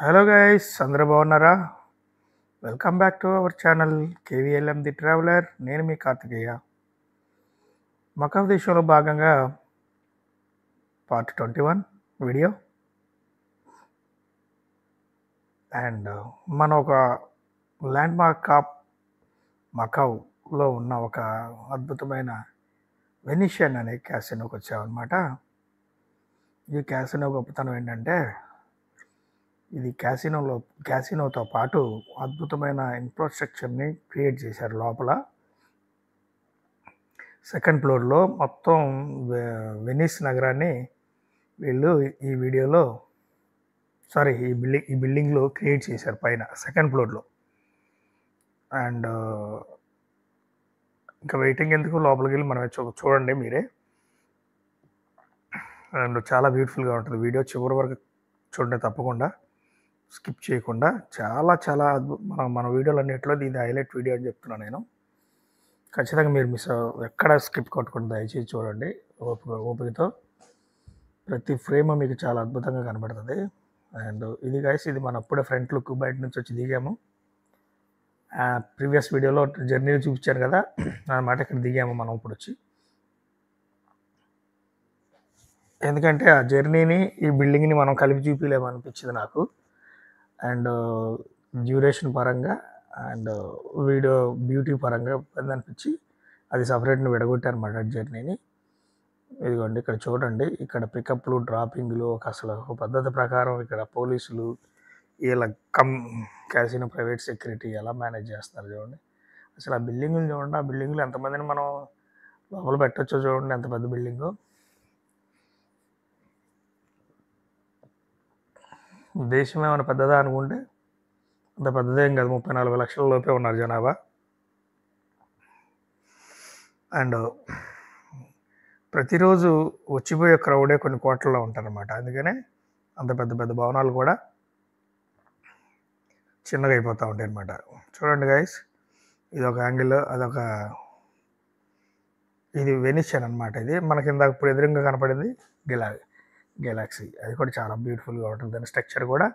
Hello guys, అందరూ బాగున్నారా? Welcome back to our channel KVLM the traveller. నేను మీ కార్తికేయ. మకఫ్ దేశంలో భాగంగా పార్ట్ 21 వీడియో. అండ్ మనం ఒక ల్యాండ్ మార్క్ ఆఫ్ మకవ్లో ఉన్న ఒక అద్భుతమైన వెనిషియన్ అనే క్యాసినోకి వచ్చామన్నమాట. ఈ క్యాసినో గొప్పతనం ఏంటంటే, ఇది క్యాసినోతో పాటు అద్భుతమైన ఇన్ఫ్రాస్ట్రక్చర్ని క్రియేట్ చేశారు లోపల. సెకండ్ ఫ్లోర్లో మొత్తం వెనిస్ నగరాన్ని వీళ్ళు ఈ వీడియోలో ఈ బిల్డింగ్లో క్రియేట్ చేశారు పైన సెకండ్ ఫ్లోర్లో. అండ్ ఇంకా వెయిటింగ్ ఎందుకు, లోపలికి వెళ్ళి మనం చూడండి మీరే. అండ్ చాలా బ్యూటిఫుల్గా ఉంటుంది. వీడియో చివరి వరకు చూడండి, తప్పకుండా స్కిప్ చేయకుండా. చాలా చాలా మన వీడియోలు అన్నింటిలో ఇది హైలైట్ వీడియో అని చెప్తున్నాను నేను. ఖచ్చితంగా మీరు ఎక్కడ స్కిప్ కొట్టకుండా దయచేసి చూడండి ఓపికతో. ప్రతి ఫ్రేమ్ మీకు చాలా అద్భుతంగా కనబడుతుంది. అండ్ ఇది గైస్, ఇది మనం అప్పుడే ఫ్రంట్ లుక్ బయట నుంచి వచ్చి దిగాము. ప్రీవియస్ వీడియోలో జర్నీని చూపించాను కదా అన్నమాట. ఇక్కడ దిగాము మనం ఇప్పుడు వచ్చి. ఎందుకంటే ఆ జర్నీని ఈ బిల్డింగ్ని మనం కలిపి చూపించలేమనిపించింది నాకు. అండ్ డ్యూరేషన్ పరంగా అండ్ వీడియో బ్యూటీ పరంగా అనిపించి అది సపరేట్ని విడగొట్టారన్నమాట జర్నీని. ఇదిగోండి, ఇక్కడ చూడండి. ఇక్కడ పికప్లు, డ్రాపింగ్లు అసలు ఒక పద్ధతి ప్రకారం ఇక్కడ పోలీసులు ఇలా క్యాసినో ప్రైవేట్ సెక్యూరిటీ ఎలా మేనేజ్ చేస్తున్నారు చూడండి. అసలు ఆ బిల్డింగ్లు చూడండి. ఆ బిల్డింగ్లు ఎంతమందిని మనం లోపల పెట్టచ్చో చూడండి, ఎంత పెద్ద బిల్డింగు. దేశం ఏమైనా పెద్దదా అనుకుంటే అంత పెద్దదేం కాదు. 34 లక్షల లోపే ఉన్నారు జనాభా. అండ్ ప్రతిరోజు వచ్చిపోయే క్రౌడే కొన్ని కోట్లలో ఉంటారన్నమాట. అందుకనే అంత పెద్ద పెద్ద భవనాలు కూడా చిన్నగా అయిపోతూ ఉంటాయి అన్నమాట. చూడండి గైస్, ఇది ఒక యాంగిల్, ఇది వెనిషియన్ అనమాట. ఇది మనకి ఇందాక ఇప్పుడు ఎదురుగా కనపడింది గెలాక్సీ. అది కూడా చాలా బ్యూటిఫుల్గా ఉంటుంది. దాని స్ట్రక్చర్ కూడా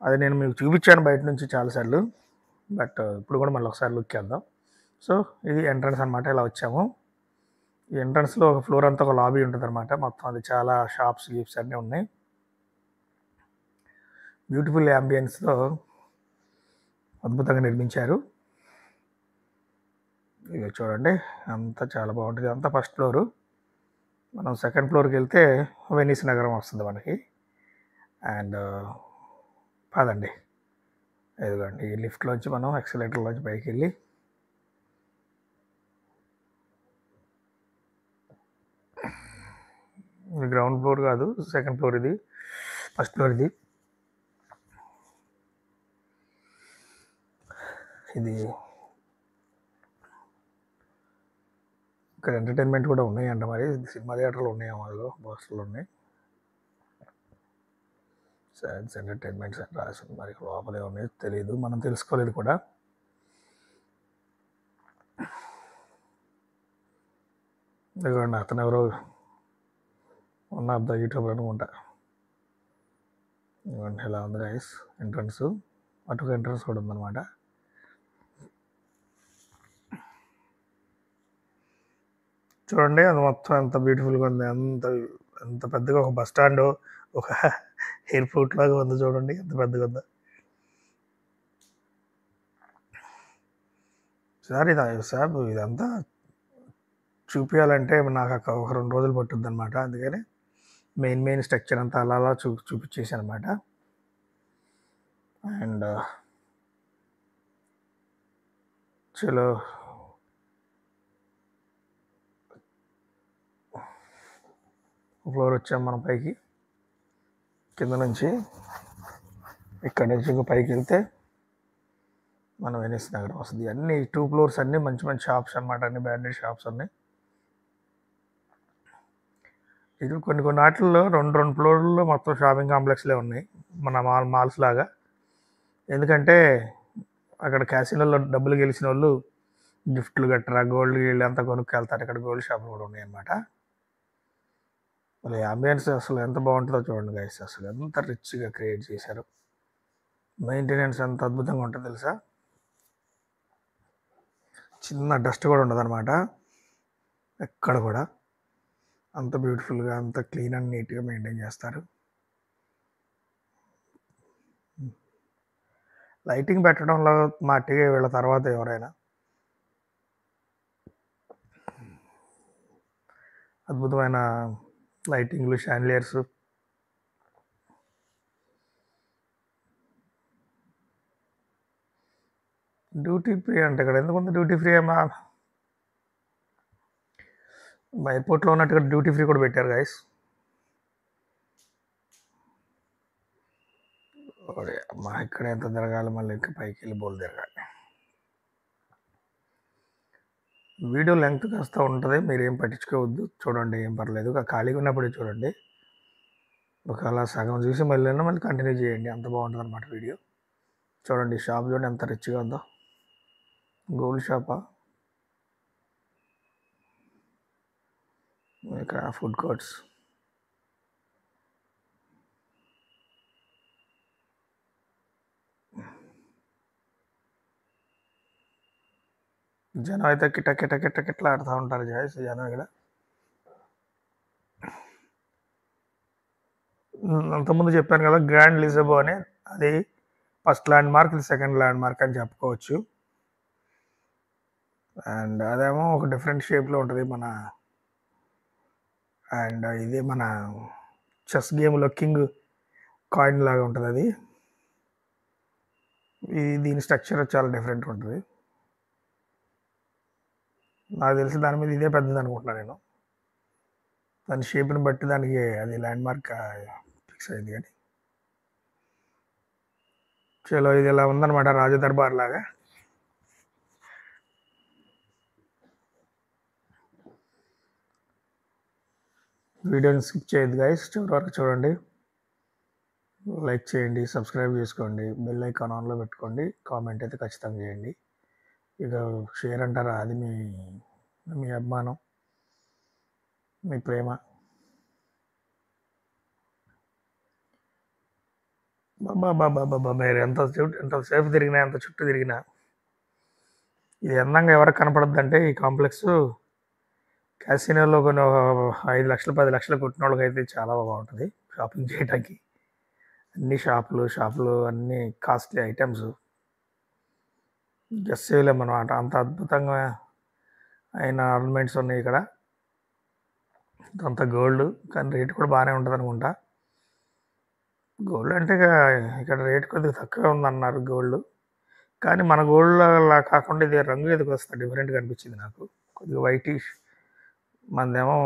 అది నేను మీకు చూపించాను బయట నుంచి చాలాసార్లు. బట్ ఇప్పుడు కూడా మళ్ళీ ఒకసారి లుక్ చేద్దాం. సో ఇది ఎంట్రన్స్ అనమాట. ఇలా వచ్చాము. ఈ ఎంట్రన్స్లో ఒక ఫ్లోర్ అంతా ఒక లాబీ ఉంటుంది అనమాట. మొత్తం అది చాలా షాప్స్ గీప్స్ అన్నీ ఉన్నాయి. బ్యూటిఫుల్ యాంబియన్స్లో అద్భుతంగా నిర్మించారు. ఇక చూడండి, అంతా చాలా బాగుంటుంది. అంతా ఫస్ట్ ఫ్లోరు. మనం సెకండ్ ఫ్లోర్కి వెళ్తే వెనిస్ నగరం వస్తుంది మనకి. అండ్ పదండి, ఇదిగోండి, ఈ లిఫ్ట్లోంచి మనం ఎక్సలేటర్లోంచి పైకి వెళ్ళి ఇది గ్రౌండ్ ఫ్లోర్ కాదు, సెకండ్ ఫ్లోర్, ఇది ఫస్ట్ ఫ్లోర్. ఇది ఇక్కడ ఎంటర్టైన్మెంట్ కూడా ఉన్నాయంట. మరి సినిమా థియేటర్లు ఉన్నాయి, వాళ్ళు బాక్స్లు ఉన్నాయి. సైన్స్ ఎంటర్టైన్మెంట్స్ అని రాసింది. మరి లోపలే ఉన్నాయి తెలియదు, మనం తెలుసుకోలేదు కూడా. ఇదిగోండి, అతను ఎవరో వన్ ఆఫ్ ద యూట్యూబర్ అనుకుంటా. ఇదిగోండి, ఇలా ఉంది గైస్ ఎంట్రన్స్. అటుక ఎంట్రన్స్ కూడా ఉందన్నమాట. చూడండి, అది మొత్తం ఎంత బ్యూటిఫుల్గా ఉంది. ఎంత పెద్దగా ఒక బస్ స్టాండ్, ఒక ఎయిర్పోర్ట్ లాగా ఉంది. చూడండి ఎంత పెద్దగా ఉందో. సార్ ఇదంతా చూపించాలంటే నాకు ఒక 2 రోజులు పట్టుద్ది అనమాట. అందుకని మెయిన్ స్ట్రక్చర్ అంతా అలా చూపించేసాను అనమాట. అండ్ చలో ఫ్లోర్ వచ్చాం మనం పైకి. కింద నుంచి ఇక్కడ నుంచి ఇంకా పైకి వెళ్తే మనం వెనిస్ నగరం వస్తుంది. అన్ని 2 ఫ్లోర్స్ అన్నీ మంచి మంచి షాప్స్ అనమాట. అన్ని బ్రాండెడ్ షాప్స్ ఉన్నాయి. ఇది కొన్ని వాటిల్లో 2 ఫ్లోర్లలో మొత్తం షాపింగ్ కాంప్లెక్స్లే ఉన్నాయి, మన మాల్స్ లాగా. ఎందుకంటే అక్కడ క్యాసినోలో డబ్బులు గెలిచిన వాళ్ళు గిఫ్ట్లు గట్రా గోల్డ్ గిల్డ్ అంతా కొనుక్కెళ్తారు. ఇక్కడ గోల్డ్ షాపులు కూడా ఉన్నాయి అన్నమాట. మరి అంబియన్స్ అసలు ఎంత బాగుంటుందో చూడండి గైస్. అసలు ఎంత రిచ్గా క్రియేట్ చేశారు. మెయింటెనెన్స్ ఎంత అద్భుతంగా ఉంటుంది తెలుసా. చిన్న డస్ట్ కూడా ఉండదన్నమాట ఎక్కడ కూడా. అంత బ్యూటిఫుల్గా, అంత క్లీన్ అండ్ నీట్గా మెయింటైన్ చేస్తారు. లైటింగ్ పెట్టడంలో మట్టిగా వీళ్ళ తర్వాత ఎవరైనా అద్భుతమైన లైటింగ్లు, షాన్లియర్స్. డ్యూటీ ఫ్రీ అంటే ఇక్కడ ఎందుకుంది డ్యూటీ ఫ్రీ? మా ఎయిర్పోర్ట్లో ఉన్నట్టుగా డ్యూటీ ఫ్రీ కూడా పెట్టారు గైస్. మా ఇక్కడ ఎంత తిరగాలి, మళ్ళీ ఇంకా పైకి వెళ్ళి బోల్ తిరగాలి. వీడియో లెంగ్త్ కాస్త ఉంటుంది, మీరు ఏం పట్టించుకోవద్దు. చూడండి, ఏం పర్లేదు. ఖాళీగా ఉన్నప్పుడే చూడండి. ఒకవేళ సగం చూసి మళ్ళీ కంటిన్యూ చేయండి. అంత బాగుంటుంది అనమాట వీడియో. చూడండి, షాప్ చూడండి ఎంత రిచ్గా ఉందో. గోల్డ్ షాపా, ఇక్కడ ఫుడ్ కోర్ట్స్. జనం అయితే కిట కిట కిట కిట్లా ఆడుతూ ఉంటారు జనం ఇక్కడ. అంతకుముందు చెప్పాను కదా గ్రాండ్ లిజబో అని, అది ఫస్ట్ ల్యాండ్ మార్క్, ఇది సెకండ్ ల్యాండ్ మార్క్ అని చెప్పుకోవచ్చు. అండ్ అదేమో ఒక డిఫరెంట్ షేప్లో ఉంటుంది అండ్ ఇది మన చెస్ గేమ్లో కింగ్ కాయిన్ లాగా ఉంటుంది అది. దీని స్ట్రక్చర్ చాలా డిఫరెంట్ ఉంటుంది. నాకు తెలిసి దాని మీద ఇదే పెద్దది అనుకుంటున్నాను నేను. దాని షేప్ని బట్టి దానికి అది ల్యాండ్ మార్క్ ఫిక్స్ అయింది. కానీ చలో, ఇది ఇలా ఉందన్నమాట రాజదర్బార్ లాగా. వీడియోని స్కిప్ చేయొద్దు గైస్, చివరి వరకు చూడండి. లైక్ చేయండి, సబ్స్క్రైబ్ చేసుకోండి, బెల్ ఐకాన్ ఆన్లో పెట్టుకోండి, కామెంట్ అయితే ఖచ్చితంగా చేయండి. ఇక షేర్ అంటారా, అది మీ అభిమానం, మీ ప్రేమ. బాబా మీరు ఎంతసేపు తిరిగినా, ఎంత చుట్టూ తిరిగినా ఇది అందంగా ఎవరికి కనపడద్దు అంటే, ఈ కాంప్లెక్స్ క్యాసినోలో కొన్ని 5 లక్షలు 10 లక్షలు కొట్టిన వాళ్ళకి అయితే చాలా బాగుంటుంది షాపింగ్ చేయడానికి. అన్ని షాపులు అన్నీ కాస్ట్లీ ఐటమ్స్, గెస్ చేయలేము అనమాట. అంత అద్భుతంగా అయిన ఆర్నమెంట్స్ ఉన్నాయి ఇక్కడ. అంత గోల్డ్, కానీ రేట్ కూడా బాగానే ఉంటుంది అనుకుంటా. గోల్డ్ అంటే ఇక్కడ రేట్ కొద్దిగా తక్కువే ఉందన్నారు గోల్డ్. కానీ మన గోల్డ్ అలా కాకుండా ఇది రంగు ఎదుగు వస్తుంది, డిఫరెంట్గా అనిపించింది నాకు. కొద్దిగా వైటిష్, మనదేమో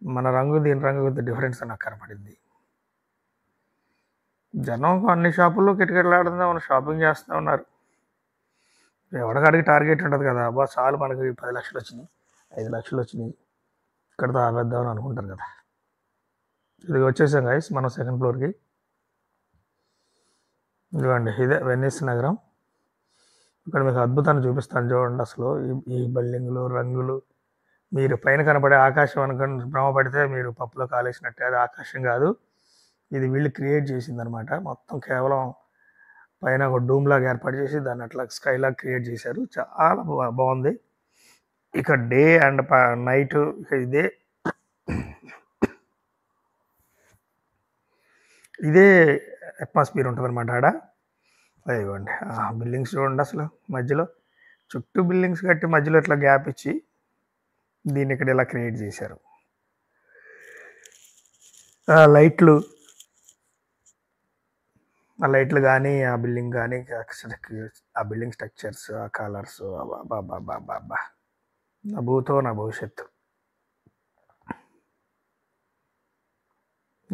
మన రంగు, దీని రంగు కొద్దిగా డిఫరెన్స్ నాకు కనపడింది. జనం అన్ని షాపుల్లో కిటకిటలాడుతూ మనం షాపింగ్ చేస్తూ ఉన్నారు. ఎవరికాడికి టార్గెట్ ఉంటుంది కదా, అబ్బా చాలు మనకి 10 లక్షలు వచ్చినాయి, 5 లక్షలు వచ్చినాయి, ఇక్కడతో ఆపేద్దామని అనుకుంటారు కదా. ఇది వచ్చేసాం గైస్ మనం సెకండ్ ఫ్లోర్కి. ఇదిగోండి, ఇదే వెన్నీస్ నగరం. ఇక్కడ మీకు అద్భుతాన్ని చూపిస్తాను చూడండి. అసలు ఈ బిల్డింగ్లు, రంగులు, మీరు పైన కనపడే ఆకాశం అనుకుని భ్రమపడితే మీరు పప్పులో కాలేసినట్టే. అది ఆకాశం కాదు, ఇది వీళ్ళు క్రియేట్ చేసిందనమాట. మొత్తం కేవలం పైన ఒక డూమ్ లాగా ఏర్పాటు చేసి దాన్ని అట్లా స్కై లాగా క్రియేట్ చేశారు. చాలా బాగుంది. ఇక డే అండ్ నైట్ ఇదే అట్మాస్ఫియర్ ఉంటుంది అనమాట ఆడ. ఇవ్వండి బిల్డింగ్స్ చూడండి, అసలు మధ్యలో చుట్టూ బిల్డింగ్స్ కట్టి మధ్యలో ఇట్లా గ్యాప్ ఇచ్చి దీన్ని ఇక్కడ ఇలా క్రియేట్ చేశారు. లైట్లు కానీ, ఆ బిల్డింగ్ కానీ, ఆ బిల్డింగ్ స్ట్రక్చర్స్, ఆ కలర్స్, బాబా నా భూతో నా భవిష్యత్తు.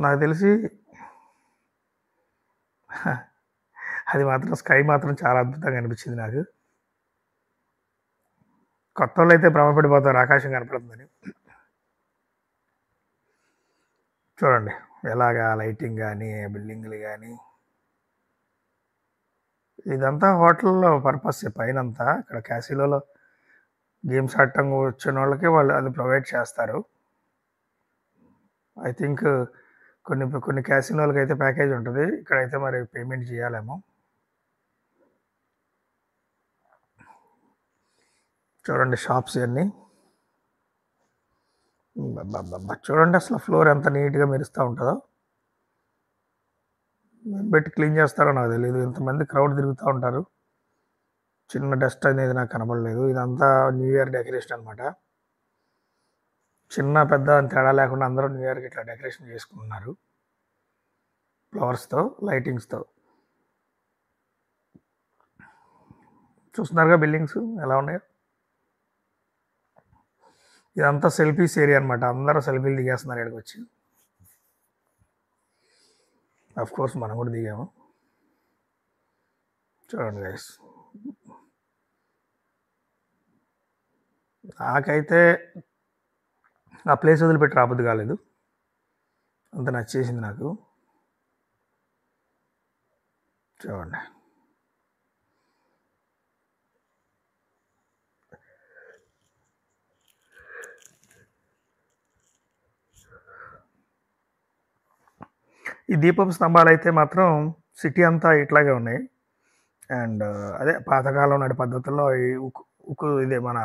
నాకు తెలిసి అది మాత్రం స్కై మాత్రం చాలా అద్భుతంగా అనిపించింది నాకు. కొత్త వాళ్ళు అయితే భ్రమపడిపోతారు ఆకాశం కనపడుతుందని. చూడండి ఎలాగా లైటింగ్ కానీ, బిల్డింగ్లు కానీ, ఇదంతా హోటల్లో పర్పస్. పైనంతా ఇక్కడ క్యాసినోలో గేమ్స్ ఆడటం వచ్చిన వాళ్ళకి వాళ్ళు అది ప్రొవైడ్ చేస్తారు. ఐ థింక్ కొన్ని క్యాసినోలకైతే ప్యాకేజ్ ఉంటుంది. ఇక్కడైతే మరి పేమెంట్ చేయాలేమో. చూడండి షాప్స్ ఇవన్నీ. చూడండి అసలు ఫ్లోర్ ఎంత నీట్గా మెరుస్తూ ఉంటుందో. పెట్టి క్లీన్ చేస్తారో నాకు తెలియదు. ఇంతమంది క్రౌడ్ తిరుగుతూ ఉంటారు. చిన్న డస్ట్ అనేది నాకు కనపడలేదు. ఇదంతా న్యూ ఇయర్ డెకరేషన్ అనమాట. చిన్న పెద్ద అని తేడా లేకుండా అందరూ న్యూ ఇయర్కి ఇట్లా డెకరేషన్ చేసుకుంటున్నారు ఫ్లవర్స్తో, లైటింగ్స్తో. చూస్తున్నారుగా బిల్డింగ్స్ ఎలా ఉన్నాయో. ఇదంతా సెల్ఫీస్ ఏరియా అనమాట. అందరూ సెల్ఫీలు దిగేస్తున్నారు ఇక్కడికి వచ్చి. అఫ్ కోర్స్ మనం కూడా దిగాము. చూడండి గైస్, నాకైతే ఆ ప్లేస్ వదిలిపెట్టి రాబుద్ది కాలేదు. అంత నచ్చేసింది నాకు. చూడండి ఈ దీపపు స్తంభాలు అయితే మాత్రం సిటీ అంతా ఇట్లాగే ఉన్నాయి. అండ్ అదే పాతకాలం నాటి పద్ధతుల్లో ఈ ఉక్కు ఇదే మన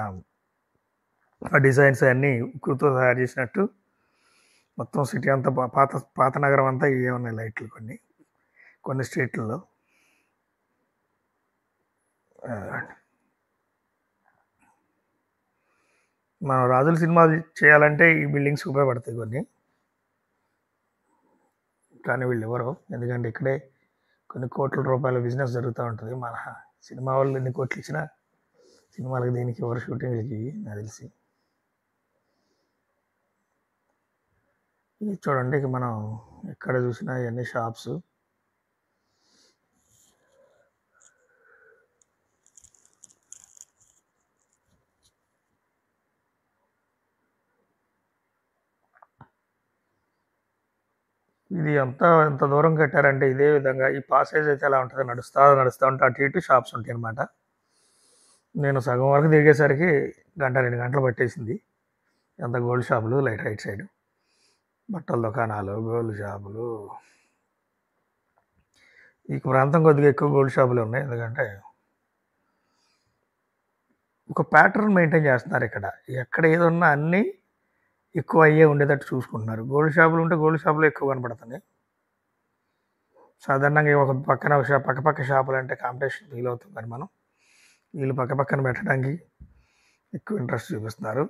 డిజైన్స్ అన్నీ ఉక్కుతో తయారు చేసినట్టు మొత్తం సిటీ అంతా పాత నగరం అంతా ఇవే ఉన్నాయి లైట్లు కొన్ని స్ట్రీట్లలో. మనం రాజుల సినిమాలు చేయాలంటే ఈ బిల్డింగ్స్ ఉపయోగపడతాయి కొన్ని. కానీ వీళ్ళు ఎవరో, ఎందుకంటే ఇక్కడే కొన్ని కోట్ల రూపాయల బిజినెస్ జరుగుతూ ఉంటుంది. మన సినిమా వాళ్ళు ఎన్ని కోట్లు ఇచ్చినా సినిమాలకి దీనికి ఎవరు షూటింగ్లకి నాకు తెలిసి. ఇది చూడండి, ఇక మనం ఎక్కడ చూసినా ఇవన్నీ షాప్స్. ఇది అంతా ఎంత దూరం కట్టారంటే ఇదే విధంగా ఈ పాసేజ్ అయితే ఎలా ఉంటుంది, నడుస్తూ ఉంటే అటు ఇటు షాప్స్ ఉంటాయి అన్నమాట. నేను సగం వరకు తిరిగేసరికి 1-2 గంటలు పట్టేసింది. అంత గోల్డ్ షాపులు, రైట్ సైడ్ బట్టల దుకాణాలు, గోల్డ్ షాపులు. ఈ ప్రాంతం కొద్దిగా ఎక్కువ గోల్డ్ షాపులు ఉన్నాయి, ఎందుకంటే ఒక ప్యాటర్న్ మెయింటైన్ చేస్తున్నారు ఇక్కడ. ఎక్కడ ఏదన్నా అన్నీ ఎక్కువ అయ్యే ఉండేటట్టు చూసుకుంటున్నారు. గోల్డ్ షాపులు ఉంటే గోల్డ్ షాపులు ఎక్కువ కనపడుతున్నాయి. సాధారణంగా ఒక పక్కన పక్క షాపులు అంటే కాంపిటీషన్ ఫీల్ అవుతుంది, కానీ మనం వీళ్ళు పక్కన పెట్టడానికి ఎక్కువ ఇంట్రెస్ట్ చూపిస్తున్నారు.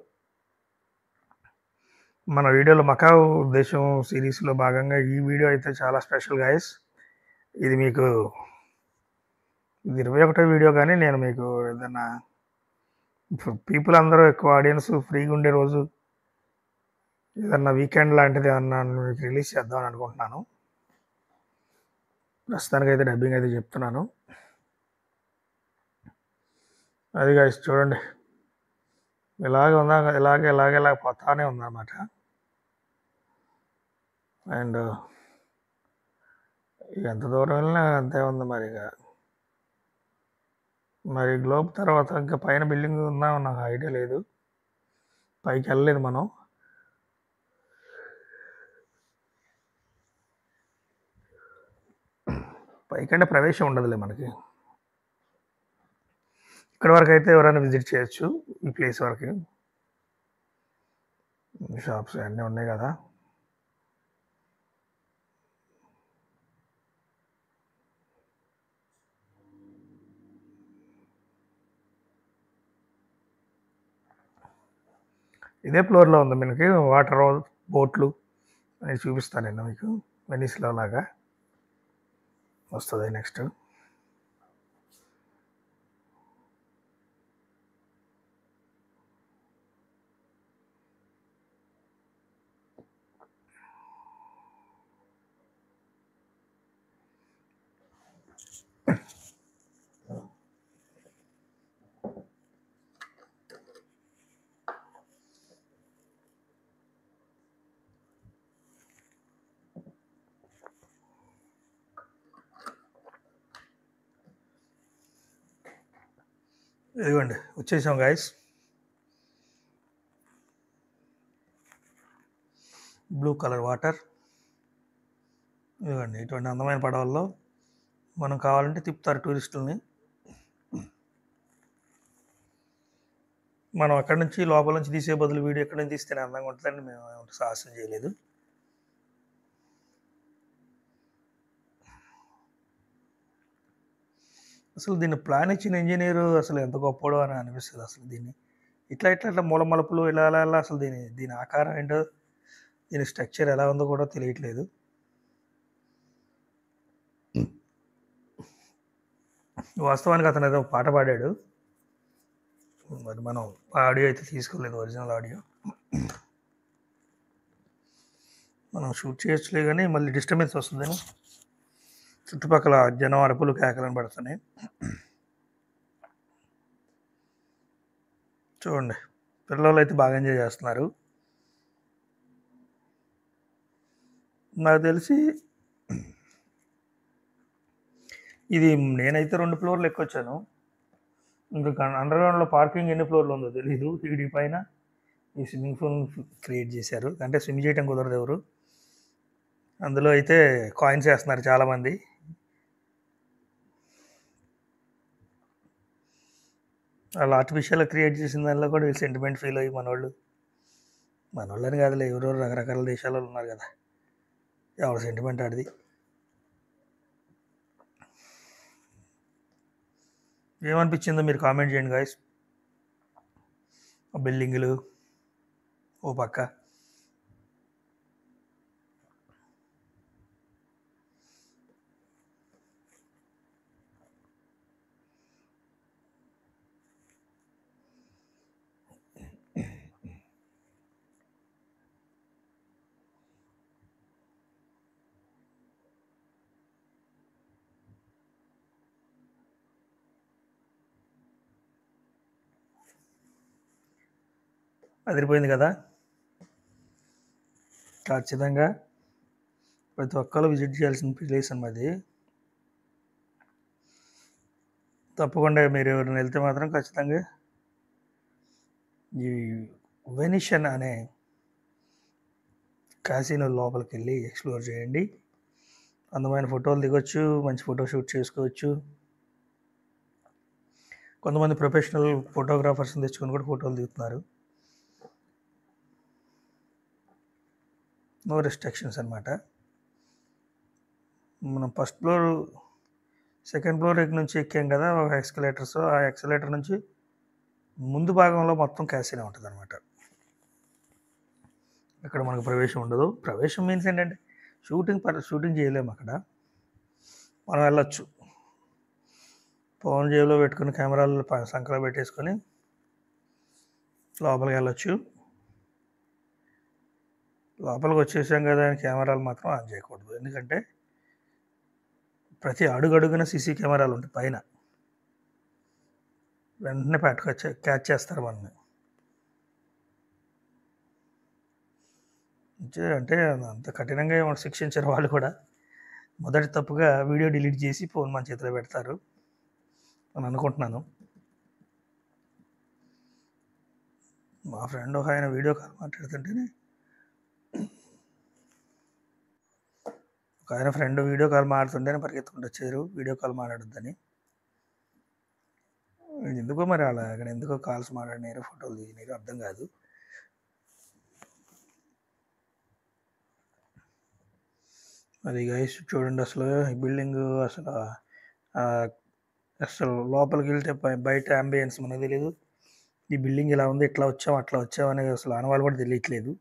మన వీడియోలో మకావు దేశం సిరీస్లో భాగంగా ఈ వీడియో అయితే చాలా స్పెషల్ గైస్. ఇది 21వ వీడియో, కానీ నేను మీకు ఏదన్నా పీపుల్ అందరూ ఎక్కువ ఆడియన్స్ ఫ్రీగా ఉండే రోజు ఏదన్నా వీకెండ్ లాంటిది ఏమన్నా మీకు రిలీజ్ చేద్దామని అనుకుంటున్నాను. ప్రస్తుతానికి అయితే డబ్బింగ్ అయితే చెప్తున్నాను. అది గైస్ చూడండి, ఇలాగే పోతానే ఉందన్నమాట. అండ్ ఎంత దూరం వెళ్ళినా అంతే ఉంది. మరి గ్లోబ్ తర్వాత ఇంకా పైన బిల్డింగ్ ఉందా నాకు ఐడియా లేదు. పైకి వెళ్ళలేదు మనం. పైకంటే ప్రవేశం ఉండదులే మనకి. ఇక్కడ వరకు అయితే ఎవరైనా విజిట్ చేయొచ్చు. ఈ ప్లేస్ వరకు షాప్స్ అన్నీ ఉన్నాయి కదా. ఇదే ఫ్లోర్లో ఉంది మనకి వాటర్ బోట్లు అని చూపిస్తాను నేను మీకు. వెనీస్లో లాగా వస్తుంది నెక్స్ట్. ఇదిగోండి వచ్చేసాం గైస్. Blue colour water. ఇదిగోండి ఇటువంటి అందమైన పడవల్లో మనం కావాలంటే తిప్పుతారు టూరిస్టులని. మనం అక్కడి నుంచి లోపల నుంచి తీసే బదులు వీడియో ఎక్కడి నుంచి తీస్తేనే అందంగా ఉంటుందని మేము సాహసం చేయలేదు. అసలు దీన్ని ప్లాన్ ఇచ్చిన ఇంజనీరు అసలు ఎంత గొప్పడో అని అనిపిస్తుంది. అసలు దీన్ని ఇట్లా మూల మలుపులు ఇలా అసలు దీని ఆకారం ఏంటో, దీని స్ట్రక్చర్ ఎలా ఉందో కూడా తెలియట్లేదు. వాస్తవానికి అతను ఏదో పాట పాడాడు, మరి మనం ఆడియో అయితే తీసుకోలేదు, ఒరిజినల్ ఆడియో. మనం షూట్ చేయొచ్చులే కానీ మళ్ళీ డిస్టర్బెన్స్ వస్తుందని చుట్టుపక్కల జనం అరుపులు కేకలను పడుతున్నాయి. చూడండి, పిల్లలు అయితే బాగా ఎంజాయ్ చేస్తున్నారు. నాకు తెలిసి ఇది నేనైతే 2 ఫ్లోర్లు ఎక్కొచ్చాను. ఇంకా అండర్ గ్రౌండ్లో పార్కింగ్ ఎన్ని ఫ్లోర్లు ఉందో తెలీదు. వీడి పైన ఈ స్విమ్మింగ్ పూల్ క్రియేట్ చేశారు, అంటే స్విమ్ చేయడం కుదరదు ఎవరు. అందులో అయితే కాయిన్స్ వేస్తున్నారు చాలామంది. వాళ్ళు ఆర్టిఫిషియల్గా క్రియేట్ చేసిన దానిలో కూడా వీళ్ళు సెంటిమెంట్ ఫీల్ అయ్యి మనోళ్ళని కాదులే, ఎవరెవరు రకరకాల దేశాలలో ఉన్నారు కదా, ఎవరు సెంటిమెంట్ ఆడిది. ఏమనిపించిందో మీరు కామెంట్ చేయండి గాయస్. బిల్డింగులు ఓ పక్క, అదిరిపోయింది కదా. ఖచ్చితంగా ప్రతి ఒక్కరు విజిట్ చేయాల్సిన ప్లేస్ అన్నది. తప్పకుండా మీరు ఎవరైనా వెళ్తే మాత్రం ఖచ్చితంగా ఈ వెనిషన్ అనే కాసినో లోపలికి వెళ్ళి ఎక్స్ప్లోర్ చేయండి. అందమైన ఫోటోలు దిగొచ్చు, మంచి ఫోటో షూట్ చేసుకోవచ్చు. కొంతమంది ప్రొఫెషనల్ ఫోటోగ్రాఫర్స్ని తెచ్చుకొని కూడా ఫోటోలు దిగుతున్నారు. నో రెస్ట్రిక్షన్స్ అనమాట. మనం ఫస్ట్ ఫ్లోర్ సెకండ్ ఫ్లోర్ నుంచి ఎక్కాం కదా ఒక ఎక్స్కలేటర్స్, ఆ ఎక్స్కలేటర్ నుంచి ముందు భాగంలో మొత్తం క్యాసినో ఉంటుంది అనమాట. అక్కడ మనకు ప్రవేశం ఉండదు. ప్రవేశం మీన్స్ ఏంటంటే షూటింగ్ చేయలేము అక్కడ. మనం వెళ్ళొచ్చు, ఫోన్ జేబులో పెట్టుకుని కెమెరాలు సంకలో పెట్టేసుకొని లోపలికి వెళ్ళొచ్చు. లోపలికి వచ్చేసాం కదా అని కెమెరాలు మాత్రం ఆన్ చేయకూడదు, ఎందుకంటే ప్రతి అడుగున సీసీ కెమెరాలు ఉంటాయి పైన. వెంటనే క్యాచ్ చేస్తారు మనల్ని. అంటే అంత కఠినంగా ఏమైనా శిక్షించారు వాళ్ళు కూడా. మొదటి తప్పుగా వీడియో డిలీట్ చేసి ఫోన్ మన చేతిలో పెడతారు అని అనుకుంటున్నాను. మా ఫ్రెండ్ ఒక ఆయన వీడియో కాల్ మాట్లాడుతుంటేనే వీడియో కాల్ మాట్లాడుతుంటేనే పరిగెత్తుకుంటూ వచ్చారు వీడియో కాల్ మాట్లాడొద్దని. ఎందుకో మరి అలా అక్కడ ఎందుకో కాల్స్ మాట్లాడినారు, ఫోటోలు దిగినారు, అర్థం కాదు. అది గైస్ చూడండి, అసలు ఈ బిల్డింగ్ అసలు లోపలికి వెళ్తే బయట అంబియన్స్ మనకు తెలియదు. ఈ బిల్డింగ్ ఇలా ఉంది, ఇట్లా వచ్చాం అట్లా వచ్చాం అనేది అసలు ఆనవాళ్ళు కూడా తెలియట్లేదు.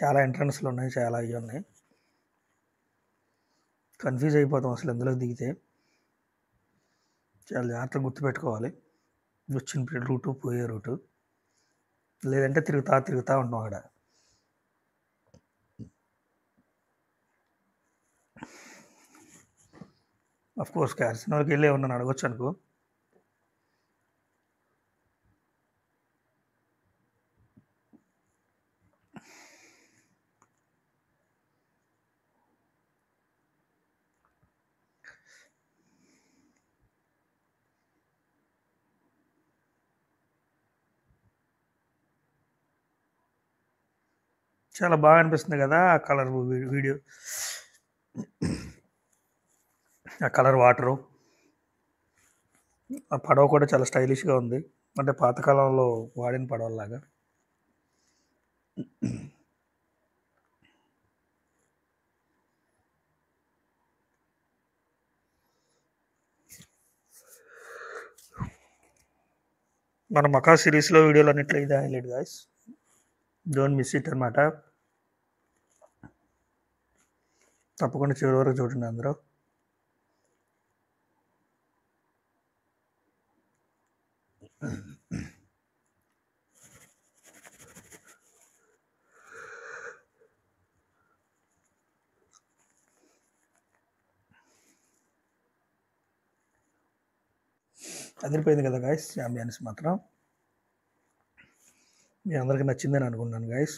చాలా ఎంట్రన్స్లు ఉన్నాయి, చాలా అవి ఉన్నాయి. కన్ఫ్యూజ్ అయిపోతాం అసలు ఎందులో దిగితే. చాలా జాగ్రత్తగా గుర్తుపెట్టుకోవాలి వచ్చిన రూటు, పోయే రూటు, లేదంటే తిరుగుతూ ఉంటాం అక్కడ. అఫ్కోర్స్ క్యాసినోకి వెళ్ళి ఏమన్నా అడగొచ్చు అనుకో. చాలా బాగా అనిపిస్తుంది కదా ఆ కలర్ వీడియో. ఆ కలర్ వాటరు, ఆ పడవ కూడా చాలా స్టైలిష్గా ఉంది, అంటే పాతకాలంలో వాడిన పడవలాగా. మన మకా సిరీస్లో వీడియోలు అన్నిట్లో ఇదే highlight guys, don't miss it అనమాట. తప్పకుండా చివరి వరకు చూడండి అందరూ. అదిరిపోయింది కదా గాయస్, యాంబియన్స్ మాత్రం మీ అందరికీ నచ్చిందని అనుకున్నాను గాయస్.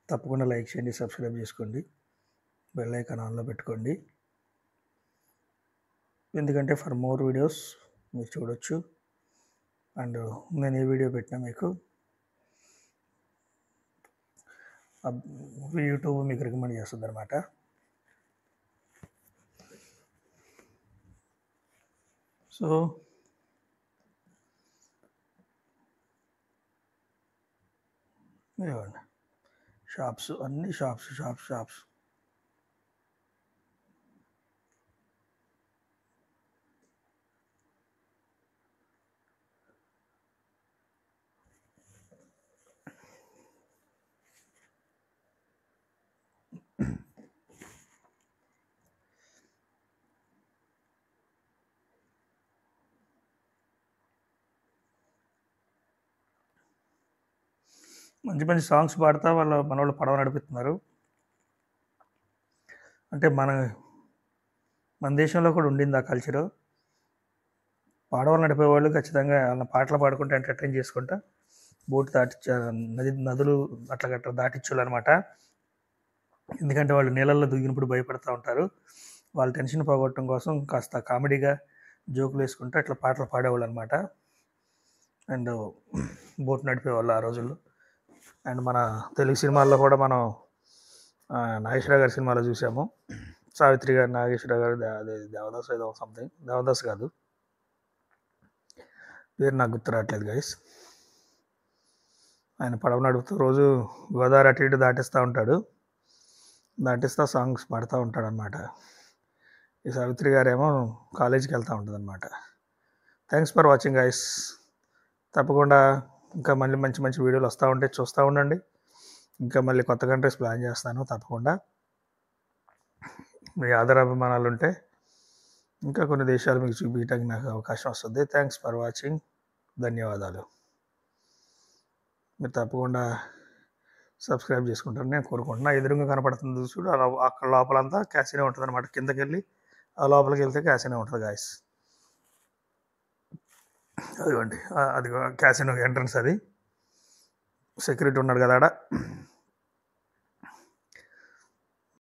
తప్పకుండా లైక్ చేయండి, సబ్స్క్రైబ్ చేసుకోండి, బెల్ ఐకాన్ ఆన్లో పెట్టుకోండి, ఎందుకంటే ఫర్ మోర్ వీడియోస్ మీరు చూడొచ్చు. అండ్ నేను ఏ వీడియో పెట్టినా మీకు యూట్యూబ్ మీకు రికమెండ్ చేస్తుంది అనమాట. సో ఇవ్వండి షాప్స్, అన్ని షాప్స్. మంచి మంచి సాంగ్స్ పాడుతూ మన వాళ్ళు పడవ నడుపుతున్నారు. అంటే మన దేశంలో కూడా ఉండింది ఆ కల్చరు. పడవలు నడిపేవాళ్ళు ఖచ్చితంగా వాళ్ళ పాటలు పాడుకుంటూ ఎంటర్టైన్ చేసుకుంటా బోట్ నదులు అట్లా గట్రా దాటించాలి అనమాట. ఎందుకంటే వాళ్ళు నీళ్ళల్లో దిగినప్పుడు భయపడుతూ ఉంటారు. వాళ్ళ టెన్షన్ పోగొట్టడం కోసం కాస్త కామెడీగా జోకులు వేసుకుంటూ అట్లా పాటలు పాడేవాళ్ళు అనమాట. అండ్ బోట్ నడిపేవాళ్ళు ఆ రోజుల్లో. అండ్ మన తెలుగు సినిమాల్లో కూడా మనం నాగేశ్వరరావు గారి సినిమాలో చూసాము. సావిత్రి గారు, నాగేశ్వరరావు గారు, అదే దేవదాస్ ఏదో సంథింగ్, దేవదాస్ కాదు, పేరు నాకు గుర్తు రావట్లేదు గైస్. ఆయన పడవ నడుపుతూ రోజు గోదావరి అటు ఇటు దాటిస్తూ సాంగ్స్ పాడుతూ ఉంటాడు అనమాట. ఈ సావిత్రి గారేమో కాలేజీకి వెళ్తూ ఉంటుంది అనమాట. Thanks for watching guys. తప్పకుండా ఇంకా మళ్ళీ మంచి మంచి వీడియోలు వస్తూ ఉంటే చూస్తూ ఉండండి. ఇంకా మళ్ళీ కొత్త కంట్రీస్ ప్లాన్ చేస్తాను. తప్పకుండా మీ ఆదరాభిమానాలు ఉంటే ఇంకా కొన్ని దేశాలు మీకు చూపించడానికి నాకు అవకాశం వస్తుంది. Thanks for watching. ధన్యవాదాలు. మీరు తప్పకుండా సబ్స్క్రైబ్ చేసుకుంటారని నేను కోరుకుంటున్నా. ఎదురుగా కనపడుతుంది చూడు, అక్కడ లోపలంతా క్యాసినో ఉంటుంది అనమాట. కిందకి వెళ్ళి ఆ లోపలికి వెళ్తే క్యాసినో ఉంటుంది గాయస్. అదిగోండి, అది క్యాసినో ఎంట్రన్స్. అది సెక్యూరిటీ ఉన్నాడు కదా ఆడ.